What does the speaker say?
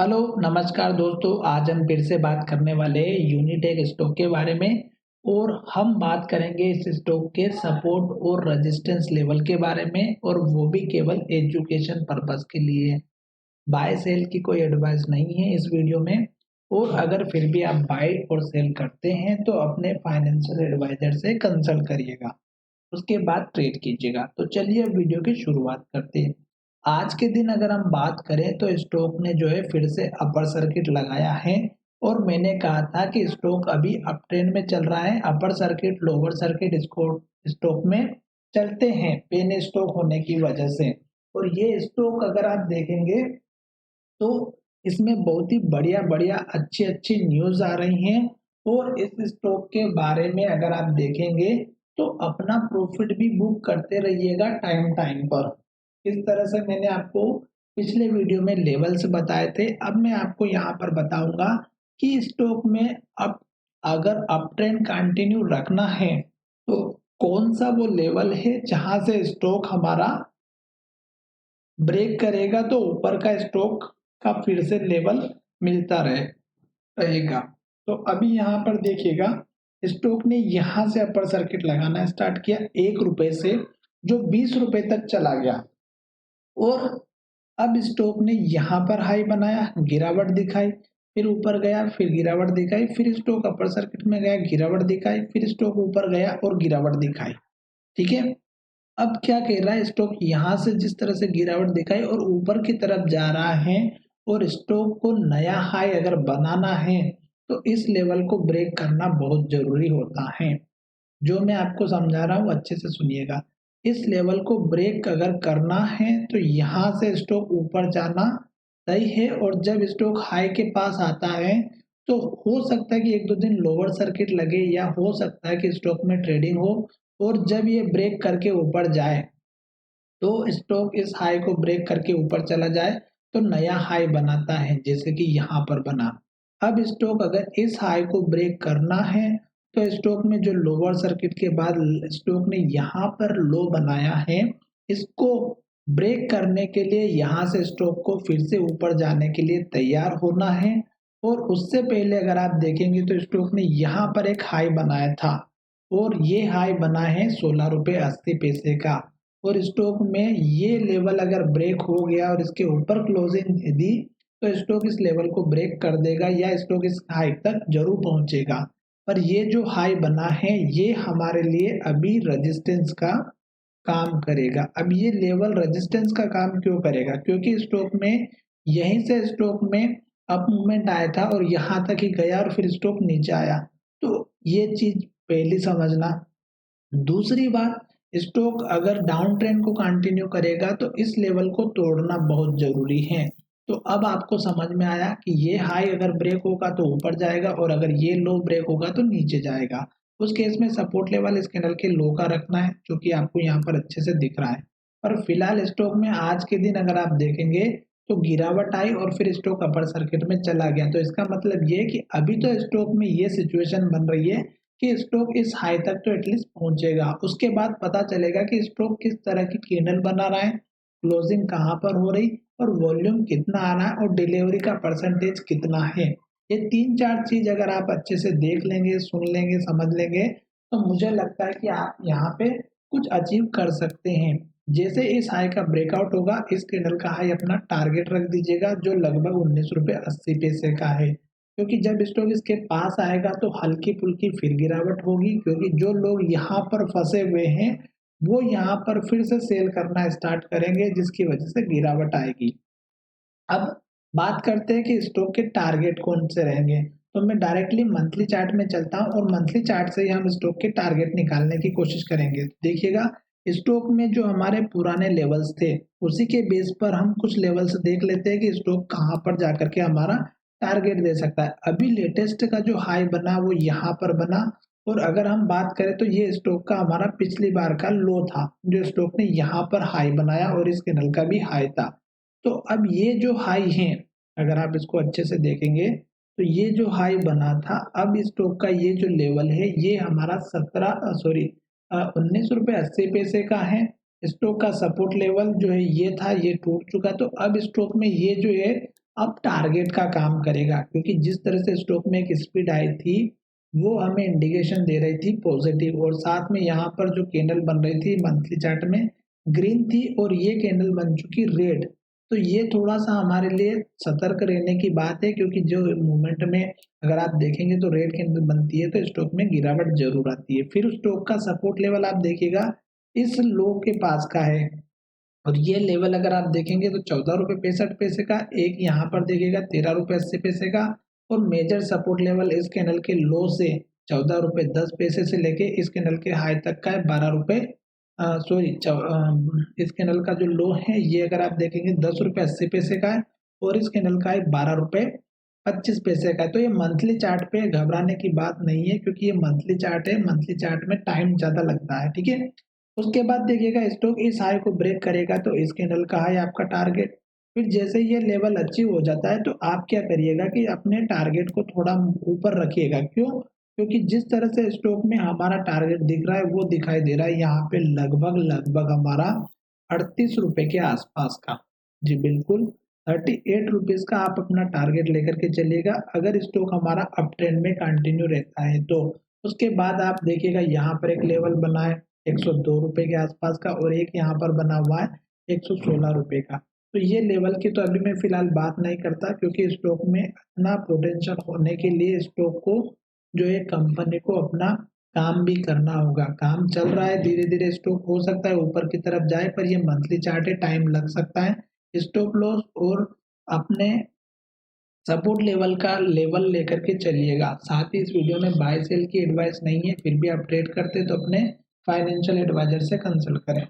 Hello, नमस्कार दोस्तों। आज हम फिर से बात करने वाले हैं यूनिटेक स्टॉक के बारे में और हम बात करेंगे इस स्टॉक के सपोर्ट और रेजिस्टेंस लेवल के बारे में और वो भी केवल एजुकेशन पर्पस के लिए। बाय सेल की कोई एडवाइस नहीं है इस वीडियो में और अगर फिर भी आप बाय और सेल करते हैं तो अपने फाइनेंशियल एडवाइजर से कंसल्ट करिएगा। उसके बाद ट्रेड कीजिएगा। तो चलिए अब वीडियो की शुरुआत करते हैं। आज के दिन अगर हम बात करें तो स्टॉक ने जो है फिर से अपर सर्किट लगाया है और मैंने कहा था कि स्टॉक अभी अप ट्रेंड में चल रहा है। Upper circuit lower circuit stock में चलते हैं पेन स्टॉक होने की वजह से। और ये स्टॉक अगर आप देखेंगे तो इसमें बहुत ही बढ़िया बढ़िया अच्छी अच्छी न्यूज आ रही हैं और इस स्टॉक के बारे में अगर आप देखेंगे तो अपना प्रॉफिट भी बुक करते रहिएगा टाइम टाइम पर। इस तरह से मैंने आपको पिछले वीडियो में लेवल्स बताए थे। अब मैं आपको यहाँ पर बताऊंगा कि स्टॉक में अब अगर अप ट्रेंड कंटिन्यू रखना है तो कौन सा वो लेवल है जहां से स्टॉक हमारा ब्रेक करेगा तो ऊपर का स्टॉक का फिर से लेवल मिलता रहेगा। तो अभी यहाँ पर देखिएगा स्टॉक ने यहाँ से अपर सर्किट लगाना स्टार्ट किया 1 रुपए से जो 20 रुपए तक चला गया और अब स्टॉक ने यहाँ पर हाई बनाया, गिरावट दिखाई, फिर ऊपर गया, फिर गिरावट दिखाई, फिर स्टॉक अपर सर्किट में गया, गिरावट दिखाई, फिर स्टॉक ऊपर गया और गिरावट दिखाई। ठीक है। अब क्या कह रहा है स्टॉक यहाँ से जिस तरह से गिरावट दिखाई और ऊपर की तरफ जा रहा है और स्टॉक को नया हाई अगर बनाना है तो इस लेवल को ब्रेक करना बहुत जरूरी होता है। जो मैं आपको समझा रहा हूँ अच्छे से सुनिएगा। इस लेवल को ब्रेक अगर करना है तो यहाँ से स्टॉक ऊपर जाना तय है और जब स्टॉक हाई के पास आता है तो हो सकता है कि एक दो दिन लोअर सर्किट लगे या हो सकता है कि स्टॉक में ट्रेडिंग हो और जब ये ब्रेक करके ऊपर जाए तो स्टॉक इस हाई को ब्रेक करके ऊपर चला जाए तो नया हाई बनाता है जैसे कि यहाँ पर बना। अब स्टॉक अगर इस हाई को ब्रेक करना है तो स्टॉक में जो लोअर सर्किट के बाद स्टॉक ने यहाँ पर लो बनाया है इसको ब्रेक करने के लिए यहाँ से स्टॉक को फिर से ऊपर जाने के लिए तैयार होना है। और उससे पहले अगर आप देखेंगे तो स्टॉक ने यहाँ पर एक हाई बनाया था और ये हाई बना है 16 रुपये 80 पैसे का और स्टॉक में ये लेवल अगर ब्रेक हो गया और इसके ऊपर क्लोजिंग दी तो स्टॉक इस लेवल को ब्रेक कर देगा या स्टॉक इस हाई तक जरूर पहुंचेगा। पर ये जो हाई बना है ये हमारे लिए अभी रेजिस्टेंस का काम करेगा। अब ये लेवल रेजिस्टेंस का काम क्यों करेगा क्योंकि स्टॉक में यहीं से स्टॉक में अप मूवमेंट आया था और यहाँ तक ही गया और फिर स्टॉक नीचे आया। तो ये चीज पहली समझना। दूसरी बात स्टॉक अगर डाउन ट्रेंड को कंटिन्यू करेगा तो इस लेवल को तोड़ना बहुत जरूरी है। तो अब आपको समझ में आया कि ये हाई अगर ब्रेक होगा तो ऊपर जाएगा और अगर ये लो ब्रेक होगा तो नीचे जाएगा। उस केस में सपोर्ट लेवल इस कैंडल के लो का रखना है जो कि आपको यहाँ पर अच्छे से दिख रहा है। पर फिलहाल स्टॉक में आज के दिन अगर आप देखेंगे तो गिरावट आई और फिर स्टॉक अपर सर्किट में चला गया। तो इसका मतलब ये कि अभी तो स्टॉक में ये सिचुएशन बन रही है कि स्टॉक इस हाई तक तो एटलीस्ट पहुंचेगा। उसके बाद पता चलेगा कि स्टॉक किस तरह की कैंडल बना रहा है, क्लोजिंग कहाँ पर हो रही और वॉल्यूम कितना आ रहा है और डिलीवरी का परसेंटेज कितना है। ये तीन चार चीज अगर आप अच्छे से देख लेंगे, सुन लेंगे, समझ लेंगे तो मुझे लगता है कि आप यहाँ पे कुछ अचीव कर सकते हैं। जैसे इस हाई का ब्रेकआउट होगा इस कैंडल का हाई अपना टारगेट रख दीजिएगा जो लगभग 19 रुपये 80 पैसे का है। क्योंकि जब स्टॉक इसके पास आएगा तो हल्की फुल्की फिर गिरावट होगी क्योंकि जो लोग यहाँ पर फंसे हुए हैं वो यहाँ पर फिर से सेल करना स्टार्ट करेंगे जिसकी वजह से गिरावट आएगी। अब बात करते हैं कि स्टॉक के टारगेट कौन से रहेंगे। तो मैं डायरेक्टली मंथली चार्ट में चलता हूँ और मंथली चार्ट से ही हम स्टॉक के टारगेट निकालने की कोशिश करेंगे। देखिएगा स्टॉक में जो हमारे पुराने लेवल्स थे उसी के बेस पर हम कुछ लेवल्स देख लेते हैं कि स्टॉक कहाँ पर जाकर के हमारा टारगेट दे सकता है। अभी लेटेस्ट का जो हाई बना वो यहाँ पर बना और अगर हम बात करें तो ये स्टॉक का हमारा पिछली बार का लो था जो स्टॉक ने यहाँ पर हाई बनाया और इस कैंडल का भी हाई था। तो अब ये जो हाई है अगर आप इसको अच्छे से देखेंगे तो ये जो हाई बना था अब स्टॉक का ये जो लेवल है ये हमारा 19 रुपये 80 पैसे का है। स्टॉक का सपोर्ट लेवल जो है ये था ये टूट चुका। तो अब स्टॉक में ये जो है अब टारगेट का काम करेगा, क्योंकि जिस तरह से स्टॉक में एक स्पीड आई थी वो हमें इंडिकेशन दे रही थी पॉजिटिव, और साथ में यहाँ पर जो कैंडल बन रही थी मंथली चार्ट में ग्रीन थी और ये कैंडल बन चुकी रेड। तो ये थोड़ा सा हमारे लिए सतर्क रहने की बात है, क्योंकि जो मूवमेंट में अगर आप देखेंगे तो रेड कैंडल बनती है तो स्टॉक में गिरावट जरूर आती है। फिर स्टॉक का सपोर्ट लेवल आप देखिएगा इस लो के पास का है, और ये लेवल अगर आप देखेंगे तो 14 रुपये 65 पैसे का, एक यहाँ पर देखिएगा 13 रुपये 80 पैसे का, और मेजर सपोर्ट लेवल इस कैंडल के लो से 14 रुपये 10 पैसे से लेके इस कैंडल के हाई तक का है 12 रुपये, सॉरी इस कैंडल का जो लो है ये अगर आप देखेंगे 10 रुपये 80 पैसे का है, और इस कैंडल का है 12 रुपये 25 पैसे का है। तो ये मंथली चार्ट पे घबराने की बात नहीं है, क्योंकि ये मंथली चार्ट है, मंथली चार्ट में टाइम ज्यादा लगता है, ठीक है। उसके बाद देखिएगा स्टॉक इस हाई को ब्रेक करेगा तो इस कैंडल का हाई आपका टारगेट। फिर जैसे ये लेवल अचीव हो जाता है तो आप क्या करिएगा कि अपने टारगेट को थोड़ा ऊपर रखिएगा। क्यों? क्योंकि जिस तरह से स्टॉक में हमारा टारगेट दिख रहा है वो दिखाई दे रहा है यहाँ पे लगभग लगभग हमारा 38 रुपए के आसपास का। जी बिल्कुल, 38 रुपीज का आप अपना टारगेट लेकर के चलिएगा अगर स्टॉक हमारा अप ट्रेंड में कंटिन्यू रहता है तो। उसके बाद आप देखिएगा यहाँ पर एक लेवल बना है 102 रुपए के आसपास का, और एक यहाँ पर बना हुआ है 116 रुपए का। तो ये लेवल की तो अभी मैं फिलहाल बात नहीं करता, क्योंकि स्टॉक में इतना पोटेंशियल होने के लिए स्टॉक को जो है कंपनी को अपना काम भी करना होगा। काम चल रहा है, धीरे धीरे स्टॉक हो सकता है ऊपर की तरफ जाए, पर ये मंथली चार्ट है, टाइम लग सकता है। स्टॉप लॉस और अपने सपोर्ट लेवल का लेवल लेकर के चलिएगा। साथ ही इस वीडियो में बाय सेल की एडवाइस नहीं है, फिर भी आप ट्रेड करते तो अपने फाइनेंशियल एडवाइजर से कंसल्ट करें।